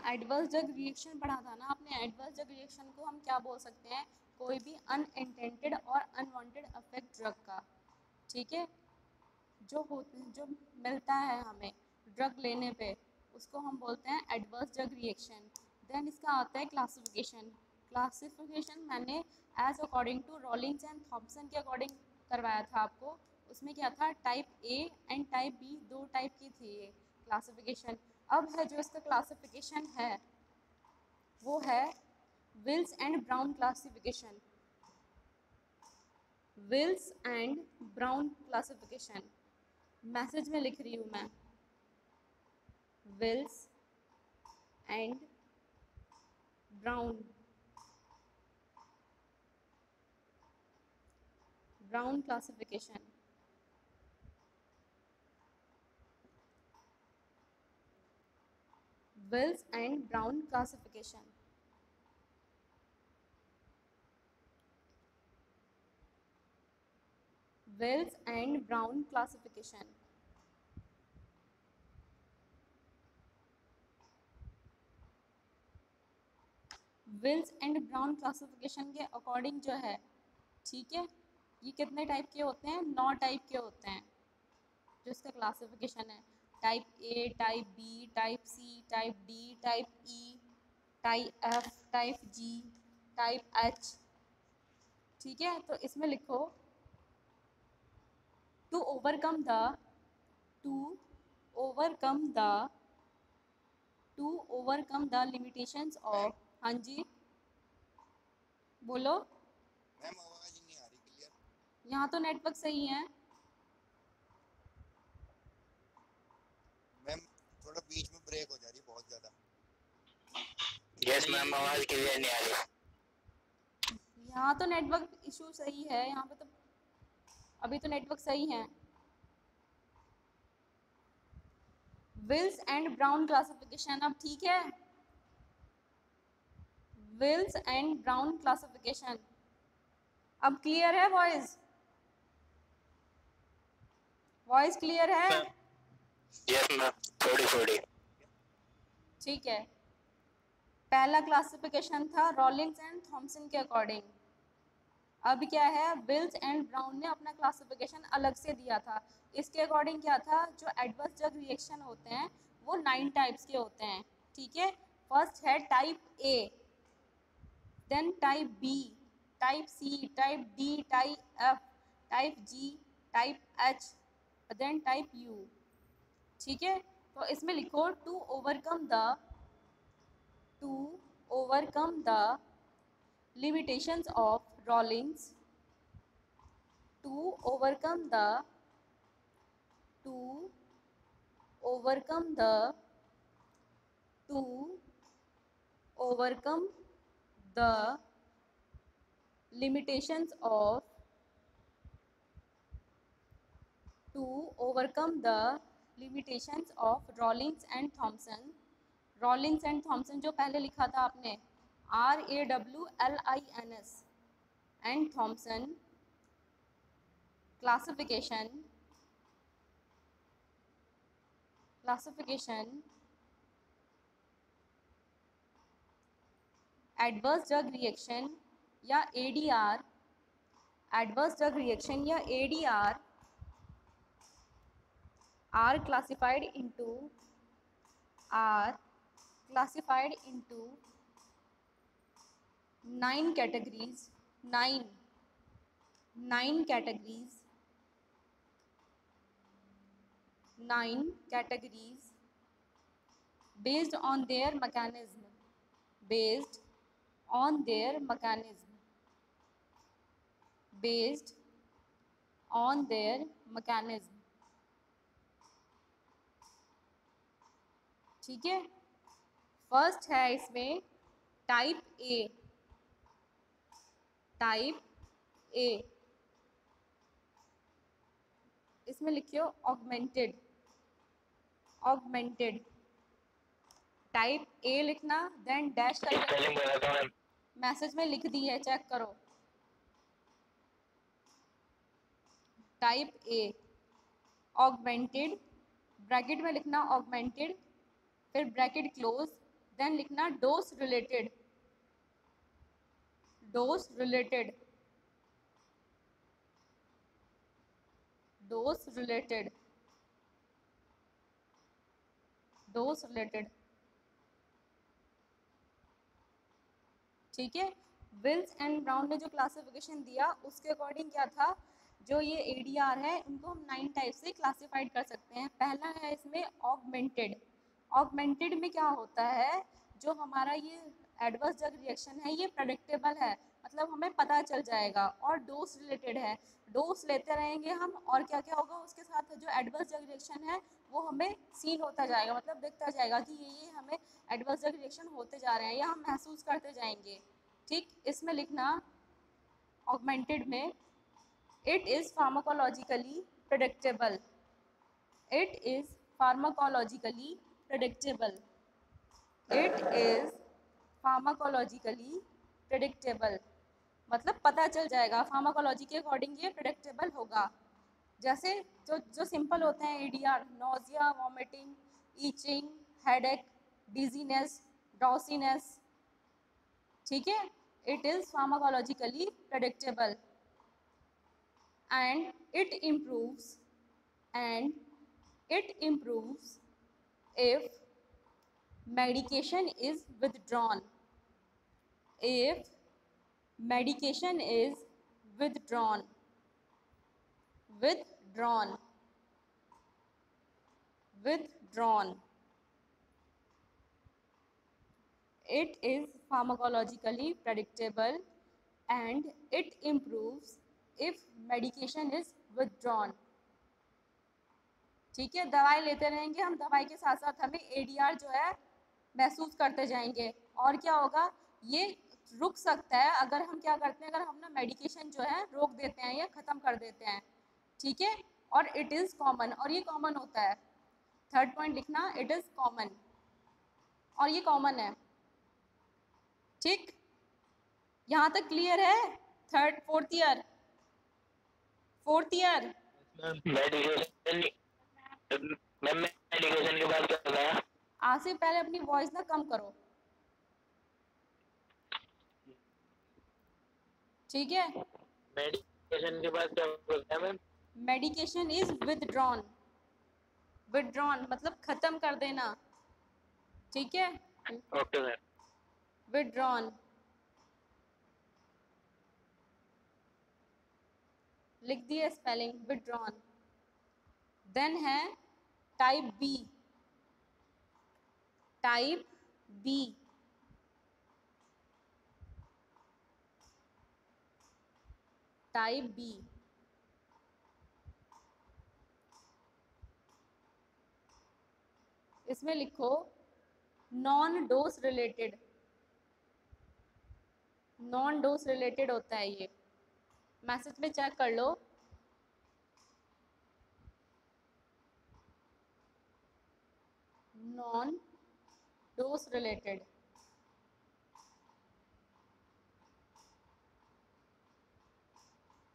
Adverse drug reaction पढ़ा था ना आपने। एडवर्स ड्रग रिएक्शन को हम क्या बोल सकते हैं, कोई भी अनइंटेंडेड और अनवांटेड इफेक्ट ड्रग का, ठीक है, जो मिलता है हमें ड्रग लेने पे, उसको हम बोलते हैं एडवर्स ड्रग रिएक्शन। देन इसका आता है क्लासिफिकेशन। क्लासिफिकेशन मैंने as according to Rawlins and Thompson के अकॉर्डिंग करवाया था आपको। उसमें क्या था, type A and type B, दो टाइप की थी ये क्लासिफिकेशन। अब है जो इसका क्लासिफिकेशन है वो है Wills and Brown classification. Wills and Brown classification message में लिख रही हूँ मैं, Wills and Brown classification. Wills and Brown classification. Wills and Brown classification. Wills and Brown classification के अकॉर्डिंग जो है, ठीक है, ये कितने टाइप के होते हैं, 9 टाइप के होते हैं जो इसका क्लासिफिकेशन है। Type A, type B, type C, type D, type E, type F, type G, type H, ठीक है। तो इसमें लिखो to overcome the to overcome the to overcome the limitations of, हाँ जी बोलो। मैम आवाज नहीं आ रही क्लियर। यहाँ तो नेटवर्क सही है। मैम थोड़ा बीच में ब्रेक हो जा रही है बहुत ज्यादा। यस मैम, आवाज क्लियर नहीं आ रही। यहाँ तो नेटवर्क इशू सही है, यहाँ पे तो अभी तो नेटवर्क सही है। विल्स एंड ब्राउन क्लासिफिकेशन, अब ठीक है। विल्स एंड ब्राउन क्लासिफिकेशन अब क्लियर है वॉइस? वॉइस क्लियर है? यस मैम, थोड़ी थोड़ी। ठीक है। पहला क्लासिफिकेशन था रॉलिंस एंड थॉम्पसन के अकॉर्डिंग। अब क्या है, विल्स एंड ब्राउन ने अपना क्लासिफिकेशन अलग से दिया था। इसके अकॉर्डिंग क्या था, जो एडवर्स ड्रग रिएक्शन होते हैं वो 9 टाइप्स के होते हैं, ठीक है। फर्स्ट है type A, then type B, type C, type D, type F, type G, type H, then type U, ठीक है। तो इसमें लिखो to overcome the limitations of Rawlings, to overcome the to overcome the to overcome the limitations of to overcome the limitations of Rawlings and Thomson। Rawlings and Thomson जो पहले लिखा था आपने, RAWLINS and Thomson classification adverse drug reaction या ADR, adverse drug reaction या ADR are classified into 9 categories, 9 categories, 9 categories based on their mechanism, based on their mechanism, based on their mechanism, ठीक है। First है इसमें type A, type A, इसमें लिखियो augmented, augmented, type A लिखना, then dash करके spelling बता दो मैम। मैसेज में लिख दी है, चेक करो। टाइप ए ऑगमेंटेड, ब्रैकेट में लिखना ऑगमेंटेड, फिर ब्रैकेट क्लोज, देन लिखना dose related, dose related, dose related, dose related. ठीक है, विल्स एंड ब्राउन ने जो क्लासिफिकेशन दिया उसके अकॉर्डिंग क्या था, जो ये एडीआर है इनको हम 9 टाइप से क्लासिफाइड कर सकते हैं। पहला है इसमें ऑगमेंटेड। ऑगमेंटेड में क्या होता है, जो हमारा ये एडवर्स ड्रग रिएक्शन है ये प्रेडिक्टेबल है, मतलब हमें पता चल जाएगा। और डोज रिलेटेड है, डोज लेते रहेंगे हम और क्या क्या होगा उसके साथ जो एडवर्स ड्रग रिएक्शन है वो हमें सीन होता जाएगा, मतलब दिखता जाएगा कि ये हमें एडवर्स ड्रग रिएक्शन होते जा रहे हैं या हम महसूस करते जाएंगे। ठीक, इसमें लिखना ऑगमेंटेड में it is pharmacologically predictable, it is pharmacologically predictable, it is pharmacologically predictable, मतलब पता चल जाएगा फार्माकोलॉजी के अकॉर्डिंग ये प्रेडिक्टेबल होगा। जैसे जो जो सिंपल होते हैं ADR, nausea, vomiting, itching, headache, dizziness, drowsiness. ठीक है, it is pharmacologically predictable and it improves if medication is withdrawn, if medication is withdrawn, withdrawn, withdrawn, it is pharmacologically predictable and it improves if medication is withdrawn। ठीक है, दवाई लेते रहेंगे हम, दवाई के साथ साथ हमें एडीआर जो है महसूस करते जाएंगे। और क्या होगा, ये रुक सकता है अगर हम क्या करते हैं, अगर हम ना मेडिकेशन जो है रोक देते हैं या ख़त्म कर देते हैं। ठीक है, और इट इज़ कॉमन, और ये कॉमन होता है। थर्ड पॉइंट लिखना, इट इज़ कॉमन, और ये कॉमन है। ठीक, यहाँ तक क्लियर है? Third fourth year, fourth year medication, ma'am medication के बाद क्या होता है? आज से पहले अपनी वॉइस ना कम करो। ठीक है, मेडिकेशन के बाद क्या होता है ma'am? Medication is withdrawn, withdrawn मतलब खत्म कर देना। ठीक है, ओके सर। विदड्रॉन लिख दिए स्पेलिंग, विदड्रॉन। देन है type B, type B, type B इसमें लिखो non dose related, non dose related होता है ये, मैसेज में चेक कर लो। नॉन डोज रिलेटेड,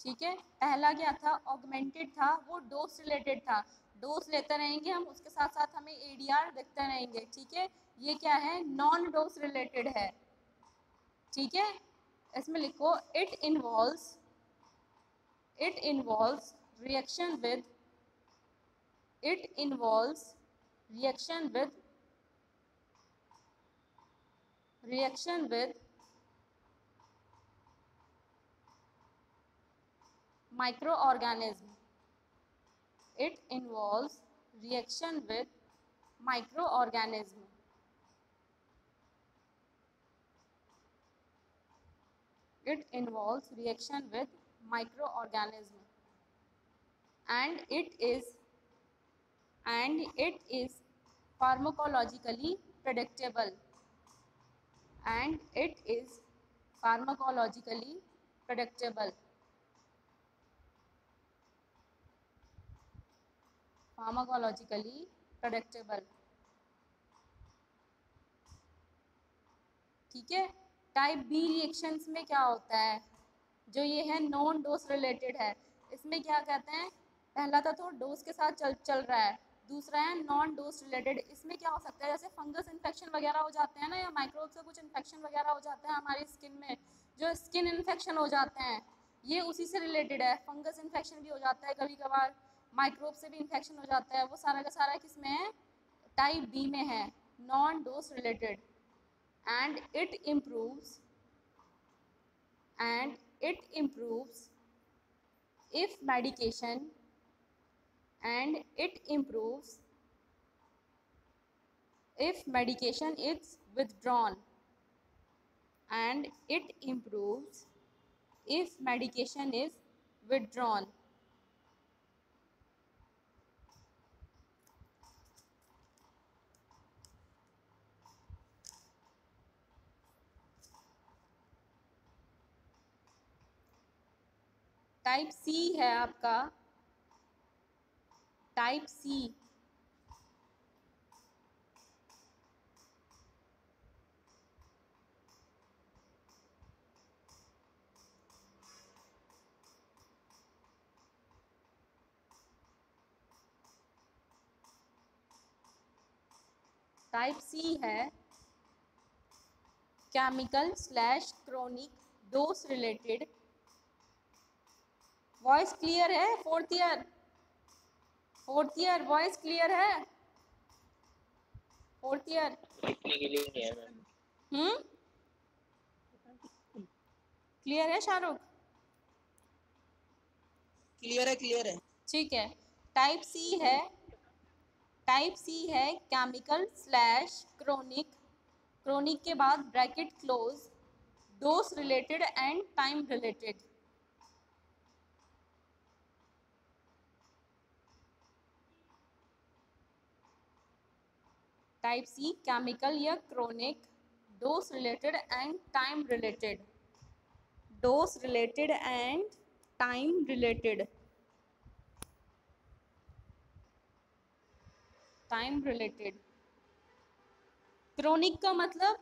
ठीक है। पहला क्या था, ऑगमेंटेड था, वो डोज रिलेटेड था, डोज लेते रहेंगे हम, उसके साथ साथ हमें एडीआर देखते रहेंगे। ठीक है, ये क्या है, नॉन डोज रिलेटेड है। ठीक है, इसमें लिखो it involves reaction with, it involves reaction with microorganism, it involves reaction with microorganism, it involves reaction with microorganism and it is pharmacologically predictable, and it is pharmacologically predictable, pharmacologically predictable. ठीक है, type B reactions में क्या होता है, जो ये है non dose related है, इसमें क्या कहते हैं, पहला तो डोज के साथ चल रहा है, दूसरा है नॉन डोज रिलेटेड। इसमें क्या हो सकता है, जैसे फंगस इन्फेक्शन वगैरह हो जाते हैं ना, या माइक्रोब से कुछ इन्फेक्शन वगैरह हो जाता है हमारी स्किन में, जो स्किन इन्फेक्शन हो जाते हैं ये उसी से रिलेटेड है। फंगस इन्फेक्शन भी हो जाता है कभी कभार, माइक्रोब से भी इन्फेक्शन हो जाता है, वो सारा का सारा किस में है, टाइप बी में है, non dose related. And it improves if medication and it improves if medication is withdrawn, and it improves if medication is withdrawn। Type C है आपका, टाइप सी। टाइप सी है chemical slash chronic dose related. Voice clear है? Fourth year voice clear है? Fourth year इतनी clear नहीं है ma'am. Clear है Shahrukh? Clear है। ठीक है। टाइप सी है केमिकल स्लैश क्रोनिक, क्रोनिक के बाद bracket close, dose related and time related. Type C chemical या chronic, dose related and time related, dose related and time related, time related. Chronic का मतलब,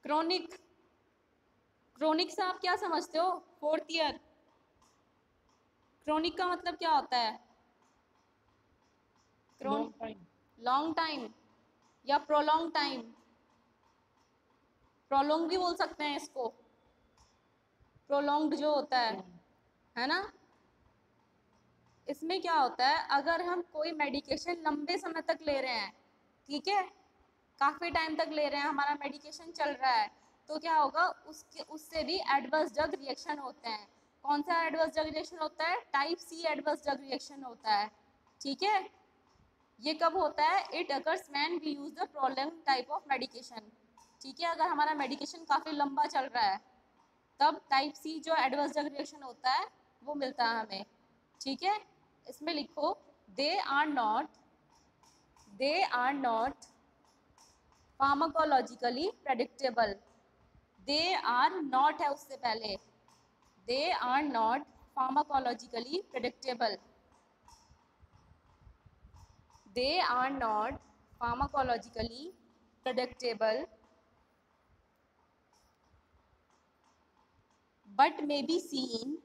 chronic से आप क्या समझते हो फोर्थ ईयर? क्रोनिक का मतलब क्या होता है? लॉन्ग टाइम या प्रोलॉन्ग टाइम, प्रोलॉन्ग भी बोल सकते हैं इसको, प्रोलॉन्ग्ड जो होता है ना। इसमें क्या होता है, अगर हम कोई मेडिकेशन लंबे समय तक ले रहे हैं, ठीक है, काफ़ी टाइम तक ले रहे हैं, हमारा मेडिकेशन चल रहा है, तो क्या होगा, उससे भी एडवर्स ड्रग रिएक्शन होते हैं। कौन सा एडवर्स ड्रग रिएक्शन होता है? Type C adverse drug reaction होता है, ठीक है। ये कब होता है? It occurs when we use the prolonged type of medication, ठीक है। अगर हमारा मेडिकेशन काफ़ी लंबा चल रहा है तब टाइप सी जो एडवर्स ड्रग रिएक्शन होता है वो मिलता है हमें, ठीक है। इसमें लिखो they are not pharmacologically predictable. They are not है उससे पहले, they are not pharmacologically predictable, they are not pharmacologically predictable but may be seen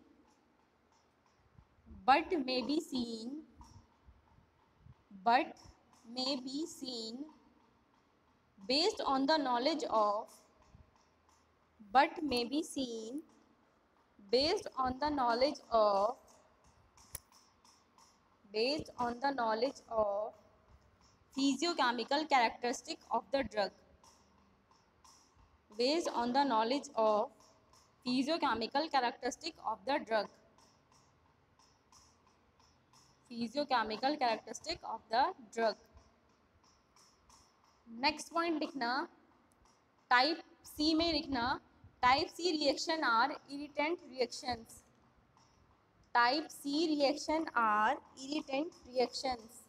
based on the knowledge of physiochemical characteristic of the drug, based on the knowledge of physiochemical characteristic of the drug, physiochemical characteristic of the drug। Next point लिखना, type C में लिखना, type C reaction are irritant reactions, type C reaction are irritant reactions.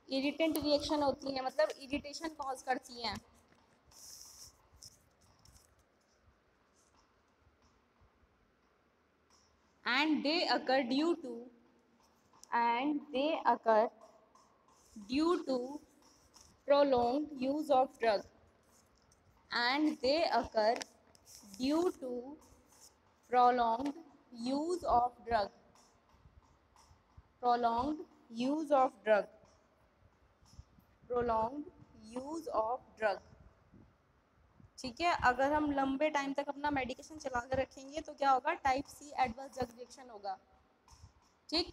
Irritant reaction होती है मतलब irritation cause करती हैं। and they occur due to prolonged use of drug, and they occur due to prolonged use of drug, prolonged use of drug, prolonged use of drug। ठीक है, अगर हम लंबे टाइम तक अपना मेडिकेशन चला कर रखेंगे तो क्या होगा, type C adverse drug reaction होगा। ठीक,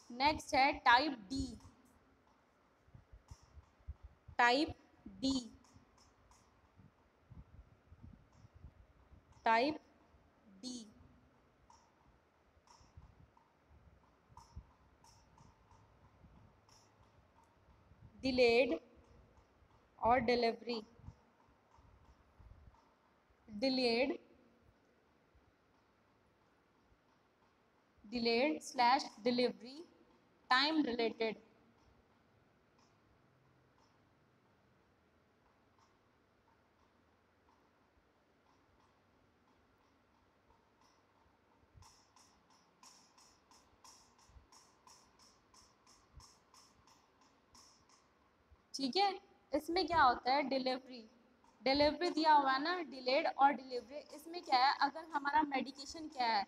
नेक्स्ट है type D. Type D, type D delayed और delivery, delayed slash delivery time related. ठीक है, इसमें क्या होता है, डिलीवरी दिया हुआ है ना, डिलेड और डिलीवरी। इसमें क्या है, अगर हमारा मेडिकेशन क्या है,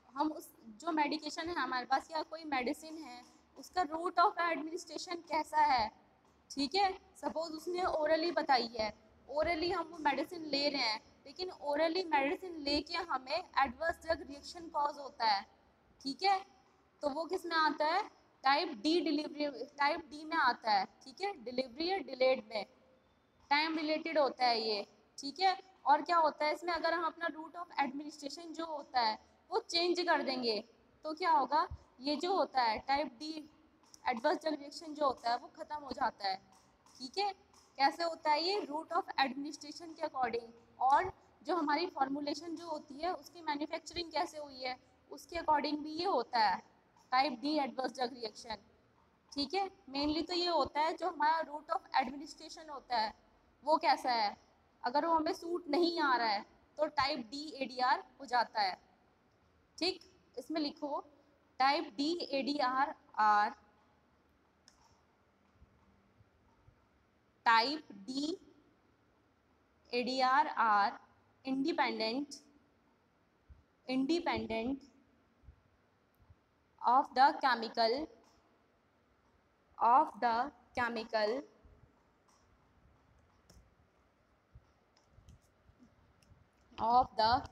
हम उस जो मेडिकेशन है हमारे पास या कोई मेडिसिन है, उसका रूट ऑफ एडमिनिस्ट्रेशन कैसा है। ठीक है, सपोज उसने ओरली बताई है, ओरली हम वो मेडिसिन ले रहे हैं, लेकिन ओरली मेडिसिन लेके हमें एडवर्स ड्रग रिएक्शन कॉज होता है। ठीक है, तो वो किस में आता है, type D delivery, type D में आता है। ठीक है, डिलीवरी या डिलेड में टाइम रिलेटेड होता है ये। ठीक है, और क्या होता है इसमें, अगर हम अपना रूट ऑफ एडमिनिस्ट्रेशन जो होता है वो चेंज कर देंगे तो क्या होगा, ये जो होता है type D adverse drug reaction जो होता है वो ख़त्म हो जाता है। ठीक है, कैसे होता है ये, रूट ऑफ एडमिनिस्ट्रेशन के अकॉर्डिंग, और जो हमारी फॉर्मुलेशन जो होती है उसकी मैन्युफैक्चरिंग कैसे हुई है उसके अकॉर्डिंग भी ये होता है type D adverse drug reaction. ठीक है, मेनली तो ये होता है जो हमारा रूट ऑफ एडमिनिस्ट्रेशन होता है वो कैसा है, अगर वो हमें सूट नहीं आ रहा है तो टाइप डी एडीआर हो जाता है। ठीक, इसमें लिखो type D ADR are, type D ADR are independent of the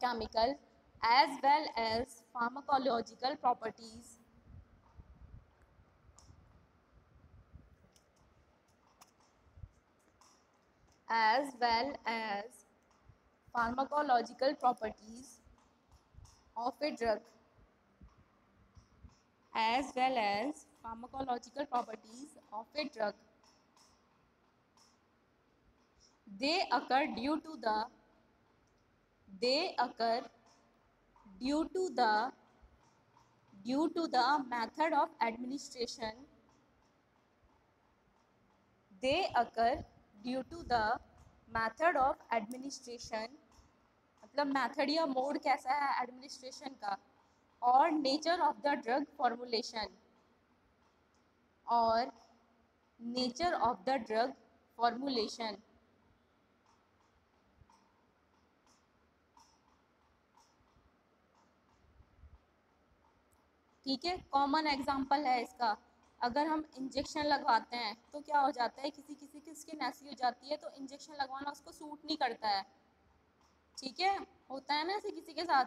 chemical as well as pharmacological properties, as well as pharmacological properties of a drug, as well as pharmacological properties of a drug. They occur due to the method of administration. They occur due to the method of administration, मतलब method या mode कैसा है administration का, और nature of the drug formulation, और nature of the drug formulation. ठीक है, common example है इसका, अगर हम इंजेक्शन लगवाते हैं तो क्या हो जाता है, किसी की स्किन ऐसी हो जाती है तो इंजेक्शन लगवाना उसको सूट नहीं करता है। ठीक है, होता है ना ऐसे किसी के साथ।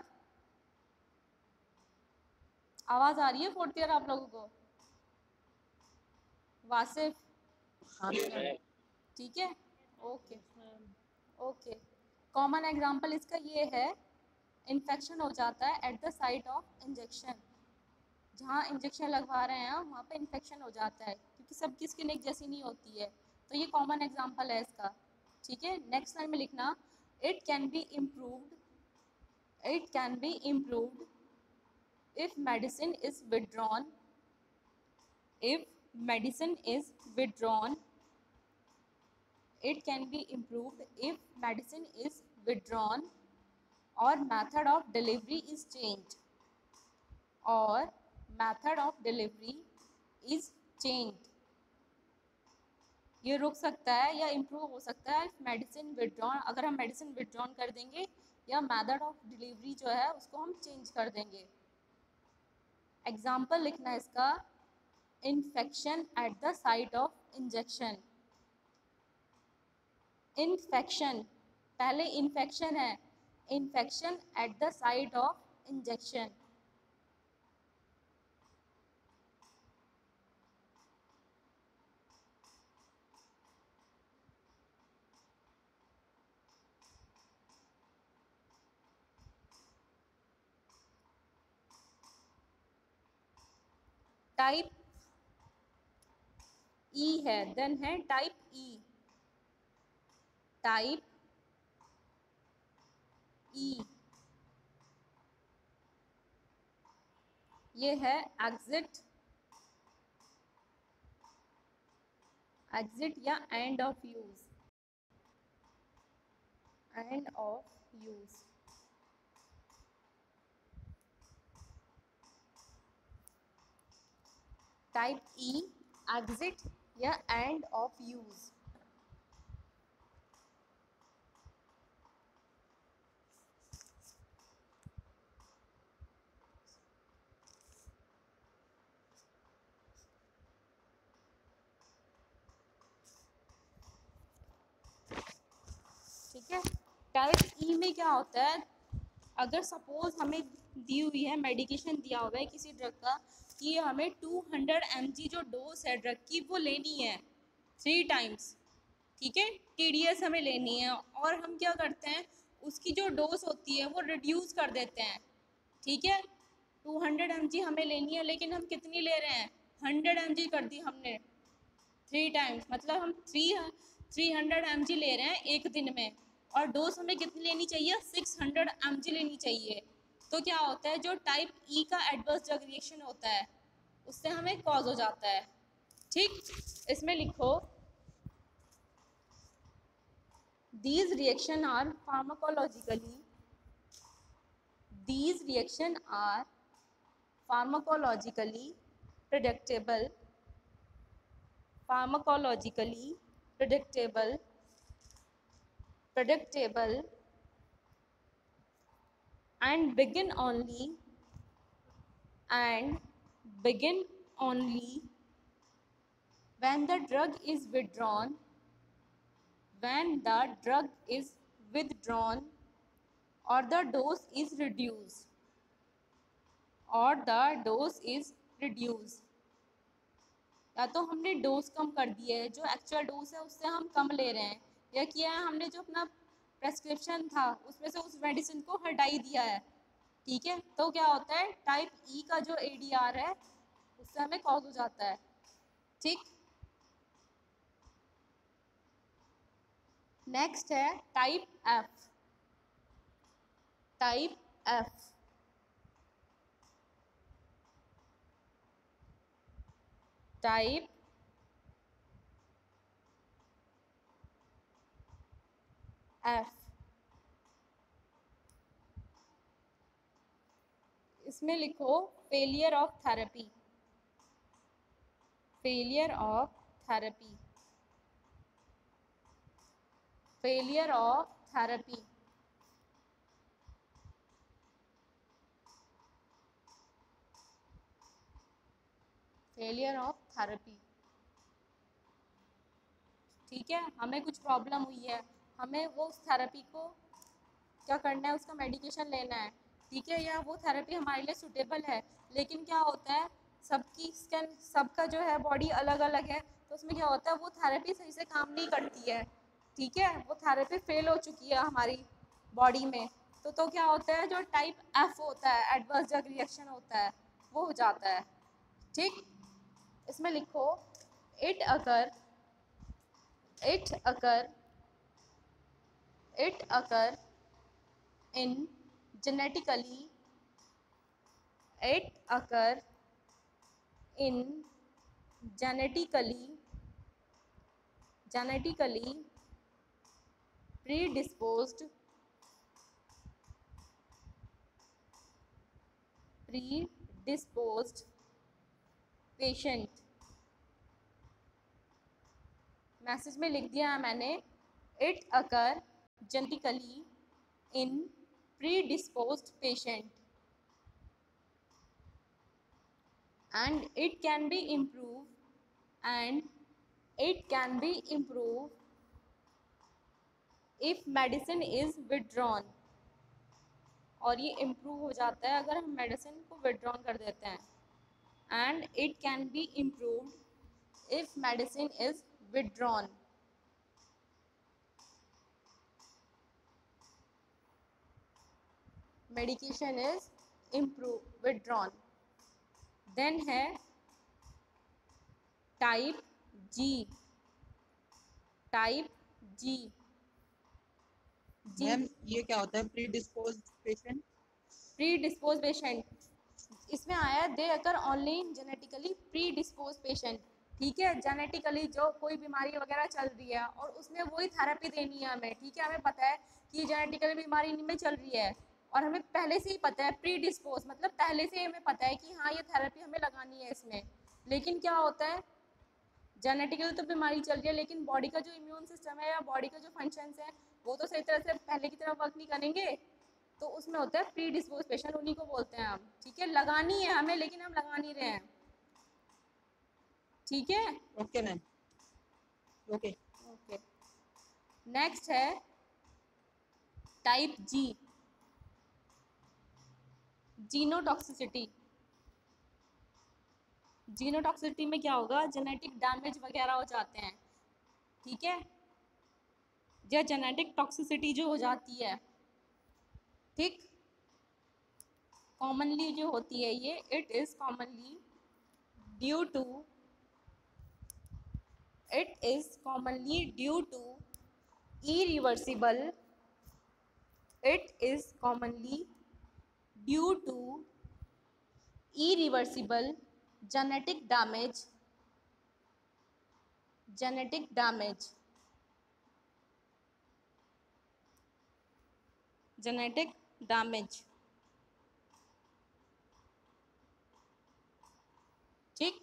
आवाज़ आ रही है फोर्थ ईयर आप लोगों को, वासिफ? हाँ मैम। ठीक है, ओके ओके। कॉमन एग्जांपल इसका ये है, इन्फेक्शन हो जाता है at the site of injection, जहाँ इंजेक्शन लगवा रहे हैं वहाँ पे इन्फेक्शन हो जाता है, क्योंकि सबकी स्किन एक जैसी नहीं होती है, तो ये कॉमन एग्जांपल है इसका। ठीक है, नेक्स्ट लाइन में लिखना, it can be improved if medicine is withdrawn, it can be improved if medicine is withdrawn or method of delivery is changed, ये रुक सकता है या इम्प्रूव हो सकता है मेडिसिन विड्रॉन, अगर हम मेडिसिन विड्रॉन कर देंगे या मेथड ऑफ डिलीवरी जो है उसको हम चेंज कर देंगे। एग्जाम्पल लिखना है इसका, infection at the site of injection. Infection, पहले इन्फेक्शन है, infection at the site of injection. Type ई है, देन है टाइप ई। टाइप ई ये है एग्जिट, एग्जिट या end of use, end of use. Type E exit या एंड ऑफ यूज। ठीक है, टाइप ई में क्या होता है, अगर सपोज हमें दी हुई है मेडिकेशन दिया हुआ है किसी ड्रग का कि हमें 200 mg जो डोज है ड्रग की वो लेनी है 3 टाइम्स, ठीक है, TDS हमें लेनी है, और हम क्या करते हैं उसकी जो डोज होती है वो रिड्यूस कर देते हैं। ठीक है, 200 mg हमें लेनी है लेकिन हम कितनी ले रहे हैं, 100 mg कर दी हमने 3 टाइम्स, मतलब हम 300 mg ले रहे हैं एक दिन में, और डोज हमें कितनी लेनी चाहिए, 600 mg लेनी चाहिए। तो क्या होता है, जो टाइप ई का एडवर्स ड्रग रिएक्शन होता है उससे हमें कॉज हो जाता है। ठीक, इसमें लिखो these reaction are pharmacologically, these reaction are pharmacologically predictable, pharmacologically predictable, predictable and begin only, and begin only when the drug is withdrawn, when the drug is withdrawn or the dose is reduced, or the dose is reduced। या तो हमने dose कम कर दिया है, जो actual dose है उससे हम कम ले रहे हैं, या किया है हमने जो अपना प्रेस्क्रिप्शन था उसमें से उस मेडिसिन को हटाई दिया है। ठीक है, तो क्या होता है, टाइप ई का जो ADR है उससे हमें कॉज हो जाता है। ठीक, नेक्स्ट है type F. Type F, type F, इसमें लिखो failure of therapy, failure of therapy, failure of therapy. Failure of therapy, ठीक है, हमें कुछ प्रॉब्लम हुई है, हमें वो उस थेरेपी को क्या करना है, उसका मेडिकेशन लेना है, ठीक है, या वो थेरेपी हमारे लिए सूटेबल है, लेकिन क्या होता है सबकी स्कैन, सबका जो है बॉडी अलग अलग है, तो उसमें क्या होता है वो थेरेपी सही से काम नहीं करती है। ठीक है, वो थेरेपी फेल हो चुकी है हमारी बॉडी में, तो क्या होता है, जो टाइप एफ होता है एडवर्स ड्रग रिएक्शन होता है वो हो जाता है। ठीक, इसमें लिखो it occur, it occur, it occur in genetically, it occur in genetically, genetically predisposed, predisposed patient। Message में लिख दिया है मैंने, it occur genetically in predisposed patient. and it can be improved and it can be improved if medicine is withdrawn, और ये improve हो जाता है अगर हम मेडिसिन को विड्रॉन कर देते हैं, and it can be improved if medicine is withdrawn. Medication is withdrawn. Then है टाइप जी. टाइप जी. मैम ये क्या होता है pre dispose patient? Pre dispose patient इसमें आया दे अगर only genetically pre dispose patient. ठीक है, जेनेटिकली जो कोई बीमारी वगैरह चल रही है और उसमें वही थेरेपी देनी है हमें. ठीक है, हमें पता है कि जेनेटिकली बीमारी में चल रही है और हमें पहले से ही पता है. प्री डिस्पोज मतलब पहले से हमें पता है कि हाँ ये थेरेपी हमें लगानी है इसमें. लेकिन क्या होता है, जेनेटिकली तो बीमारी चल रही है लेकिन बॉडी का जो इम्यून सिस्टम है या बॉडी का जो फंक्शंस है वो तो सही तरह से पहले की तरह वर्क नहीं करेंगे, तो उसमें होता है प्री डिस्पोज पेशेंट, उन्हीं को बोलते हैं हम. ठीक है, लगानी है हमें लेकिन हम लगा नहीं रहे हैं. ठीक है, okay ma'am, okay. Okay. Next है टाइप जी. जीनोटॉक्सिसिटी. जीनोटॉक्सिसिटी में क्या होगा, जेनेटिक डैमेज वगैरह हो जाते हैं. ठीक है, या जेनेटिक टॉक्सिसिटी जो हो जाती है, ठीक, कॉमनली जो होती है ये, it is commonly due to irreversible. It is commonly due to irreversible genetic damage. ठीक.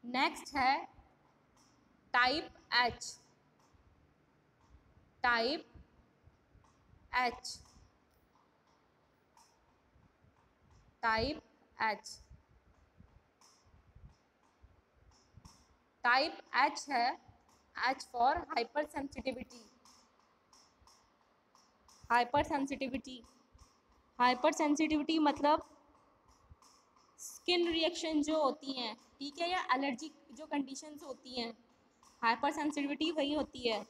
नेक्स्ट है type H. Type H. Type H. Type H है H for hyper sensitivity. Hyper sensitivity मतलब स्किन रिएक्शन जो होती हैं, ठीक है, या एलर्जी जो कंडीशंस होती हैं, हाइपर सेंसिटिविटी वही होती है.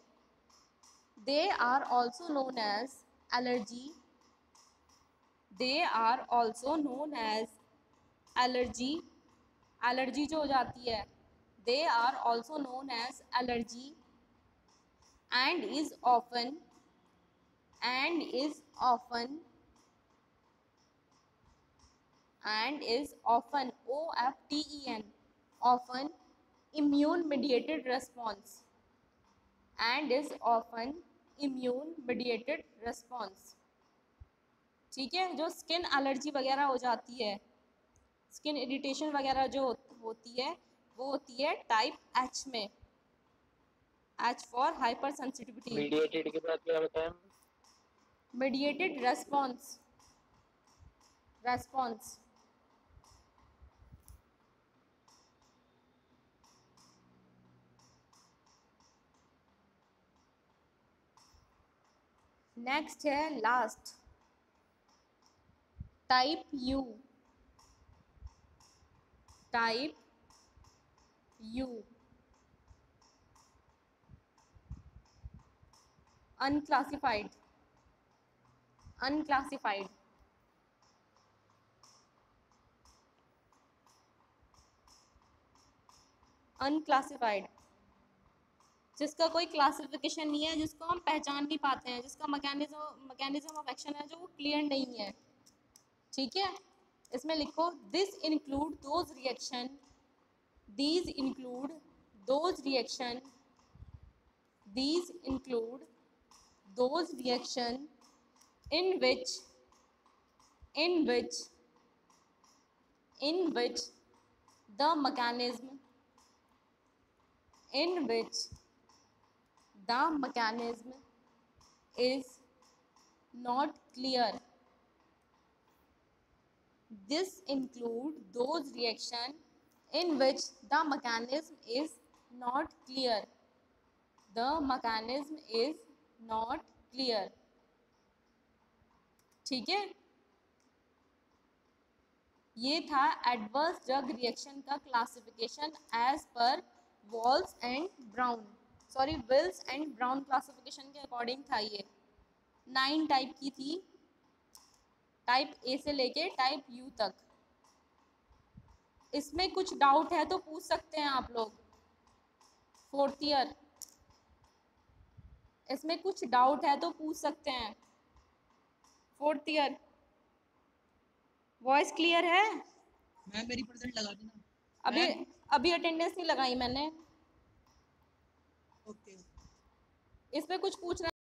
They are also known as allergy. Allergy जो हो जाती है, they are also known as allergy and is often OFTEN often immune mediated response. ठीक है, जो स्किन एलर्जी वगैरह हो जाती है, स्किन इरिटेशन वगैरह जो होती है वो होती है टाइप एच में. H for hyper sensitivity. Mediated के बाद क्या बताया? Mediated response. नेक्स्ट है लास्ट टाइप यू. अनक्लासिफाइड. जिसका कोई क्लासिफिकेशन नहीं है, जिसको हम पहचान नहीं पाते हैं, जिसका मैकेनिज्म ऑफ एक्शन है जो वो क्लियर नहीं है. ठीक है, इसमें लिखो this include those reaction in which the mechanism is not clear. This include those reaction in which the mechanism is not clear. The mechanism is not clear. ठीक है, ये था एडवर्स ड्रग रिएक्शन का classification as per Walls and Brown, sorry Wills and Brown classification के according था ये। 9 type की थी, टाइप ए से लेके टाइप यू तक। इसमें कुछ डाउट है तो पूछ सकते हैं आप लोग, 4th ईयर, इसमें कुछ डाउट है तो पूछ सकते हैं 4th ईयर। वॉइस क्लियर है? मैम मेरी परसेंट लगा देना। अभी मैम, अभी अटेंडेंस नहीं लगाई मैंने। ओके। इस पे कुछ पूछना